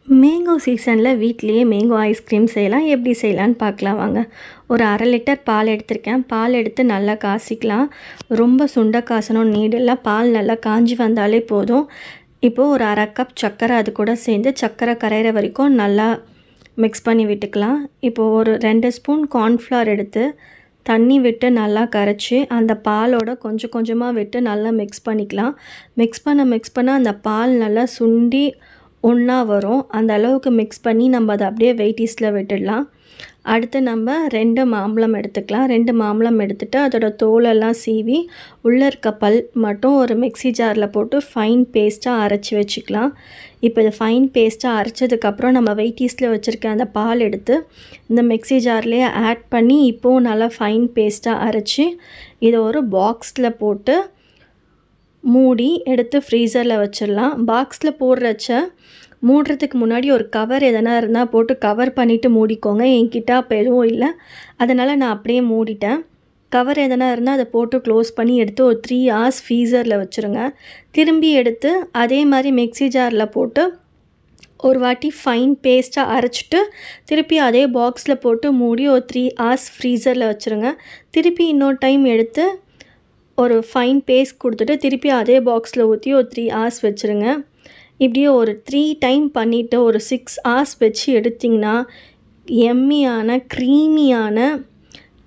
Mango சீசனில் வீட்லேயே mango ice cream செய்யலாம். எப்படி செய்யலான்னு பார்க்கலாம் வாங்க. ஒரு 1/2 லிட்டர் பால் எடுத்திருக்கேன். பால் எடுத்து நல்லா காய்ச்சிக்கலாம். ரொம்ப சுண்ட காய்ச்சணும் நீடு இல்லை. பால் நல்லா காஞ்சி வந்தாலே போதும். இப்போது ஒரு 1/2 கப் சர்க்கரை அது கூட சேர்ந்து சர்க்கரை கரையிற வரைக்கும் நல்லா மிக்ஸ் பண்ணி விட்டுக்கலாம். இப்போது ஒரு 2 ஸ்பூன் கார்ன்ஃப்ளவர் எடுத்து தண்ணி விட்டு நல்லா கரைச்சி அந்த பாலோட கொஞ்சம் கொஞ்சமாக விட்டு நல்லா மிக்ஸ் பண்ணிக்கலாம். மிக்ஸ் பண்ண அந்த பால் நல்லா சுண்டி ஒன்றா வரும். அந்த அளவுக்கு மிக்ஸ் பண்ணி நம்ம அதை அப்படியே வெயிட்டீஸில் விட்டுடலாம். அடுத்து நம்ம 2 மாம்பழம் எடுத்துக்கலாம். 2 மாம்பழம் எடுத்துகிட்டு அதோட தோலெல்லாம் சீவி உள்ளே இருக்க பல் மட்டும் ஒரு மிக்ஸி ஜாரில் போட்டு ஃபைன் பேஸ்ட்டாக அரைச்சி வச்சுக்கலாம். இப்போ இது ஃபைன் பேஸ்ட்டாக அரைச்சதுக்கப்புறம் நம்ம வெயிட்டீஸில் வச்சுருக்க அந்த பால் எடுத்து இந்த மிக்ஸி ஜார்லேயே ஆட் பண்ணி இப்போவும் நல்லா ஃபைன் பேஸ்ட்டாக அரைச்சி இதை ஒரு பாக்ஸில் போட்டு மூடி எடுத்து ஃப்ரீசரில் வச்சிடலாம். பாக்ஸில் மூடுறதுக்கு முன்னாடி ஒரு கவர் எதனா இருந்தால் போட்டு கவர் பண்ணிவிட்டு மூடிக்கோங்க. என்கிட்ட அப்போ எதுவும் இல்லை, அதனால் நான் அப்படியே மூடிட்டேன். கவர் எதனா இருந்தால் அதை போட்டு க்ளோஸ் பண்ணி எடுத்து ஒரு 3 hours ஃப்ரீசரில் வச்சுருங்க. திரும்பி எடுத்து அதே மாதிரி மிக்ஸி ஜாரில் போட்டு ஒரு வாட்டி ஃபைன் பேஸ்ட்டாக அரைச்சிட்டு திருப்பி அதே பாக்ஸில் போட்டு மூடி ஒரு 3 hours ஃப்ரீசரில் வச்சுருங்க. திருப்பி இன்னொரு டைம் எடுத்து ஒரு ஃபைன் பேஸ்ட் கொடுத்துட்டு திருப்பி அதே பாக்ஸில் ஊற்றி ஒரு 3 hours வச்சுருங்க. இப்படியே ஒரு 3 டைம் பண்ணிவிட்டு ஒரு 6 hours வச்சு எடுத்திங்கன்னா எம்மியான க்ரீமியான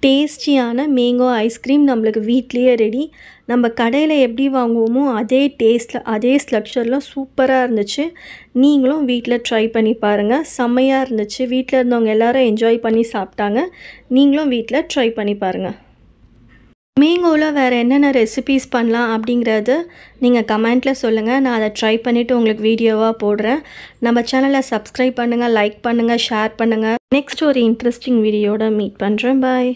டேஸ்டியான மேங்கோ ஐஸ்கிரீம் நம்மளுக்கு வீட்லேயே ரெடி. நம்ம கடையில் எப்படி வாங்குவோமோ அதே டேஸ்ட்டில் அதே ஸ்ட்ரக்சரில் சூப்பராக இருந்துச்சு. நீங்களும் வீட்டில் ட்ரை பண்ணி பாருங்கள். செம்மையாக இருந்துச்சு. வீட்டில் இருந்தவங்க எல்லோரும் என்ஜாய் பண்ணி சாப்பிட்டாங்க. நீங்களும் வீட்டில் ட்ரை பண்ணி பாருங்கள். மேங்கோவில் வேறு என்னென்ன ரெசிபீஸ் பண்ணலாம் அப்படிங்கிறது நீங்கள் கமெண்ட்டில் சொல்லுங்கள். நான் அதை ட்ரை பண்ணிவிட்டு உங்களுக்கு வீடியோவாக போடுறேன். நம்ம சேனலை சப்ஸ்கிரைப் பண்ணுங்கள், லைக் பண்ணுங்கள், ஷேர் பண்ணுங்கள். நெக்ஸ்ட் ஒரு இன்ட்ரெஸ்டிங் வீடியோட மீட் பண்ணுறேன். பாய்.